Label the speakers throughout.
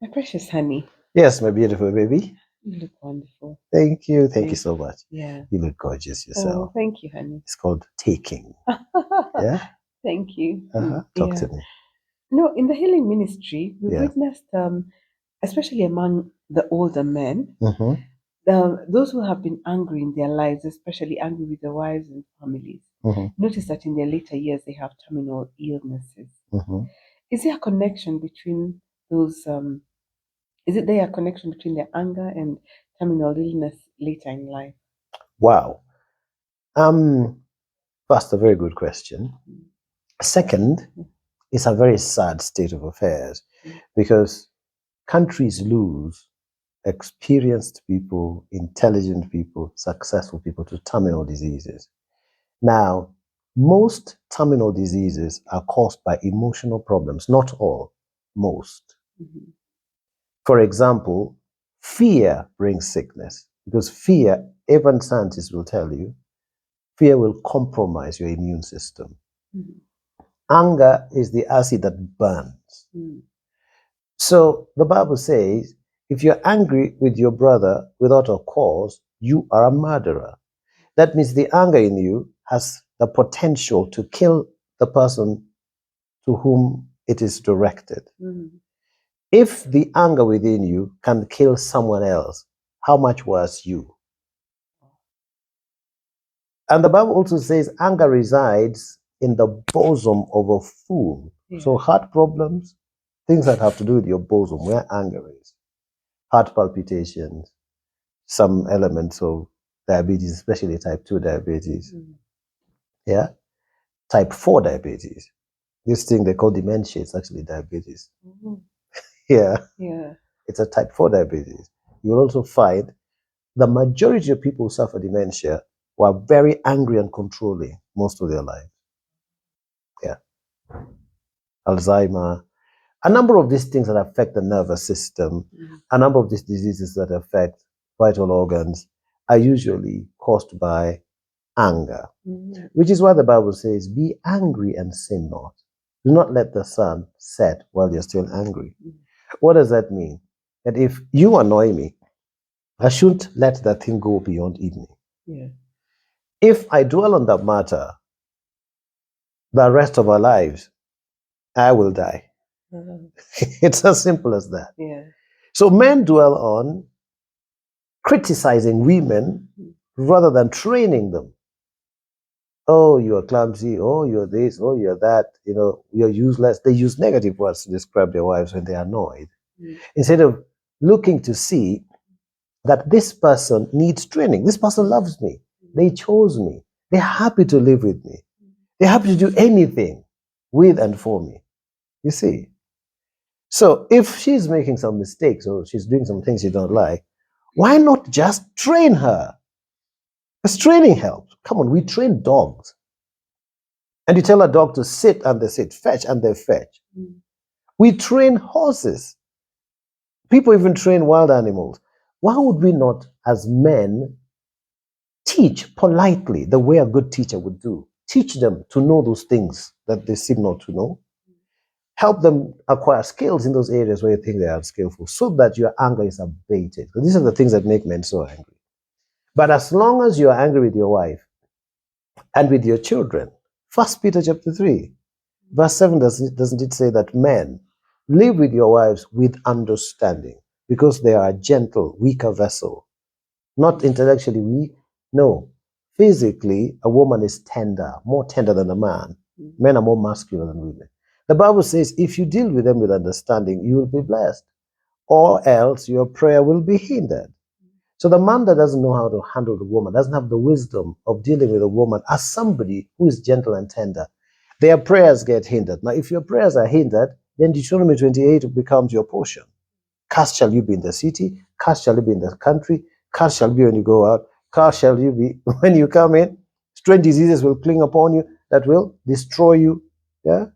Speaker 1: My precious honey,
Speaker 2: Yes, my beautiful baby.
Speaker 1: you look wonderful.
Speaker 2: Thank you. Thank you so much.
Speaker 1: Yeah.
Speaker 2: You look gorgeous
Speaker 1: Oh,
Speaker 2: yourself.
Speaker 1: thank you, honey.
Speaker 2: It's called taking. Yeah?
Speaker 1: Thank you.
Speaker 2: Talk
Speaker 1: Yeah.
Speaker 2: to me.
Speaker 1: No, in the healing ministry, we've
Speaker 2: Yeah.
Speaker 1: witnessed, especially among the older men,
Speaker 2: Mm-hmm.
Speaker 1: those who have been angry in their lives, especially angry with their wives and families,
Speaker 2: Mm-hmm.
Speaker 1: notice that in their later years they have terminal illnesses.
Speaker 2: Mm-hmm.
Speaker 1: Is there a connection between those? Is it there a connection between their anger and terminal illness later in life?
Speaker 2: Wow. First, a very good question. Second, it's a very sad state of affairs because countries lose experienced people, intelligent people, successful people to terminal diseases. Now, most terminal diseases are caused by emotional problems, not all, most.
Speaker 1: Mm-hmm.
Speaker 2: For example, fear brings sickness because fear, even scientists will tell you, fear will compromise your immune system.
Speaker 1: Mm-hmm.
Speaker 2: Anger is the acid that burns.
Speaker 1: Mm-hmm.
Speaker 2: So the Bible says, if you're angry with your brother without a cause, you are a murderer. That means the anger in you has the potential to kill the person to whom it is directed.
Speaker 1: Mm-hmm.
Speaker 2: If the anger within you can kill someone else, how much worse you? And the Bible also says anger resides in the bosom of a fool.
Speaker 1: Yeah.
Speaker 2: So heart problems, things that have to do with your bosom, where anger is, heart palpitations, some elements of diabetes, especially type 2 diabetes.
Speaker 1: Mm-hmm.
Speaker 2: Yeah. Type 4 diabetes. This thing they call dementia, it's actually diabetes.
Speaker 1: Mm-hmm.
Speaker 2: Yeah.
Speaker 1: Yeah.
Speaker 2: It's a type 4 diabetes. You'll also find the majority of people who suffer dementia were very angry and controlling most of their life. Yeah. Alzheimer, a number of these things that affect the nervous system, a number of these diseases that affect vital organs are usually caused by anger, which is why the Bible says, be angry and sin not. Do not let the sun set while you're still angry. What does that mean? That if you annoy me, I shouldn't let that thing go beyond evening.
Speaker 1: Yeah.
Speaker 2: If I dwell on that matter the rest of our lives, I will die. It's as simple as that.
Speaker 1: Yeah.
Speaker 2: So men dwell on criticizing women rather than training them. Oh, you're clumsy. Oh, you're this. Oh, you're that. You know, you're useless. They use negative words to describe their wives when they're annoyed. Instead of looking to see that this person needs training. This person loves me. They chose me. They're happy to live with me. They're happy to do anything with and for me. You see? So if she's making some mistakes or she's doing some things you don't like, why not just train her? Because training helps. Come on, we train dogs. And you tell a dog to sit and they sit, fetch and they fetch. We train horses. People even train wild animals. Why would we not, as men, teach politely the way a good teacher would do? Teach them to know those things that they seem not to know. Help them acquire skills in those areas where you think they are unskillful so that your anger is abated. Because these are the things that make men so angry. But as long as you are angry with your wife and with your children, 1 Peter chapter 3, verse 7, doesn't it say that men live with your wives with understanding because they are a gentle, weaker vessel? Not intellectually weak, no. Physically, a woman is tender, more tender than a man. Men are more masculine than women. The Bible says if you deal with them with understanding, you will be blessed, or else your prayer will be hindered. So the man that doesn't know how to handle the woman, doesn't have the wisdom of dealing with a woman as somebody who is gentle and tender, their prayers get hindered. Now, if your prayers are hindered, then Deuteronomy 28 becomes your portion. Cursed shall you be in the city, cursed shall you be in the country, cursed shall be when you go out, cursed shall you be when you come in. Strange diseases will cling upon you that will destroy you. Yeah.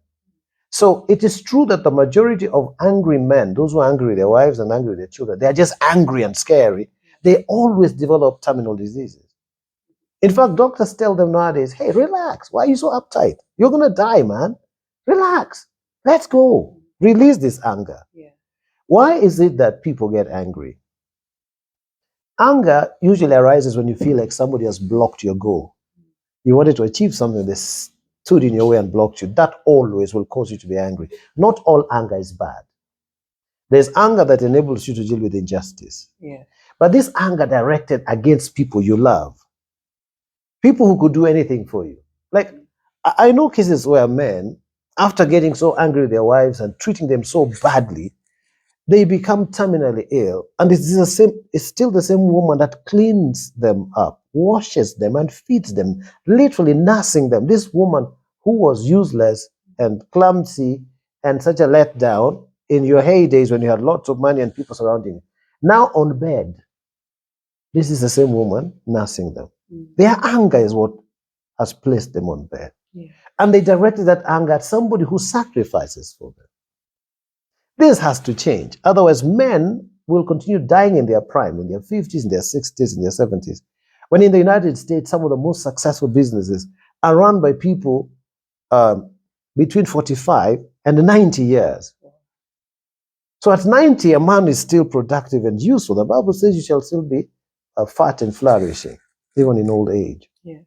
Speaker 2: So it is true that the majority of angry men, those who are angry with their wives and angry with their children, they are just angry and scary. They always develop terminal diseases. In fact, doctors tell them nowadays, hey, relax. Why are you so uptight? You're going to die, man. Relax. Let's go. Release this anger.
Speaker 1: Yeah.
Speaker 2: Why is it that people get angry? Anger usually arises when you feel like somebody has blocked your goal. You wanted to achieve something, they stood in your way and blocked you. That always will cause you to be angry. Not all anger is bad. There's anger that enables you to deal with injustice.
Speaker 1: Yeah.
Speaker 2: But this anger directed against people you love, people who could do anything for you. Like, I know cases where men, after getting so angry with their wives and treating them so badly, they become terminally ill. And it's still the same woman that cleans them up, washes them, and feeds them, literally nursing them. This woman who was useless and clumsy and such a letdown in your heydays when you had lots of money and people surrounding you, now on bed, this is the same woman nursing them. Their anger is what has placed them on bed.
Speaker 1: Yeah.
Speaker 2: And they directed that anger at somebody who sacrifices for them. This has to change. Otherwise, men will continue dying in their prime, in their 50s, in their 60s, in their 70s. When in the United States, some of the most successful businesses are run by people between 45 and 90 years. So at 90, a man is still productive and useful. The Bible says you shall still be fat and flourishing, even in old age.
Speaker 1: Yeah.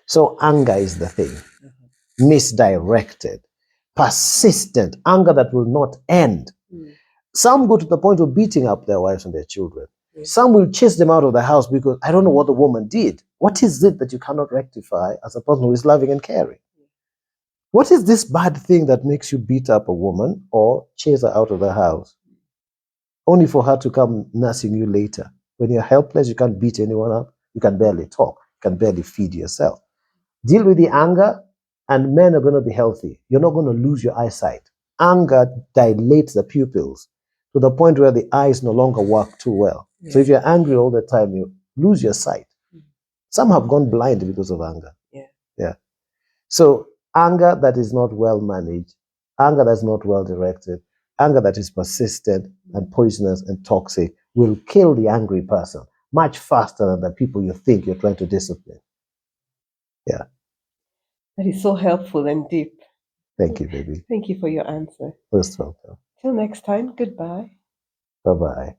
Speaker 2: So anger is the thing. Misdirected, persistent, anger that will not end. Some go to the point of beating up their wives and their children. Yeah. Some will chase them out of the house because I don't know what the woman did. What is it that you cannot rectify as a person who is loving and caring? What is this bad thing that makes you beat up a woman or chase her out of the house, only for her to come nursing you later? When you're helpless, you can't beat anyone up, you can barely talk, you can barely feed yourself. Deal with the anger, and men are going to be healthy. You're not going to lose your eyesight. Anger dilates the pupils to the point where the eyes no longer work too well. Yeah. So if you're angry all the time, you lose your sight. Some have gone blind because of anger. Yeah. So anger that is not well managed, anger that's not well directed, anger that is persistent and poisonous and toxic will kill the angry person much faster than the people you think you're trying to discipline. Yeah.
Speaker 1: That is so helpful and deep.
Speaker 2: Thank you, baby.
Speaker 1: Thank you for your answer.
Speaker 2: Most welcome.
Speaker 1: Till next time, goodbye.
Speaker 2: Bye-bye.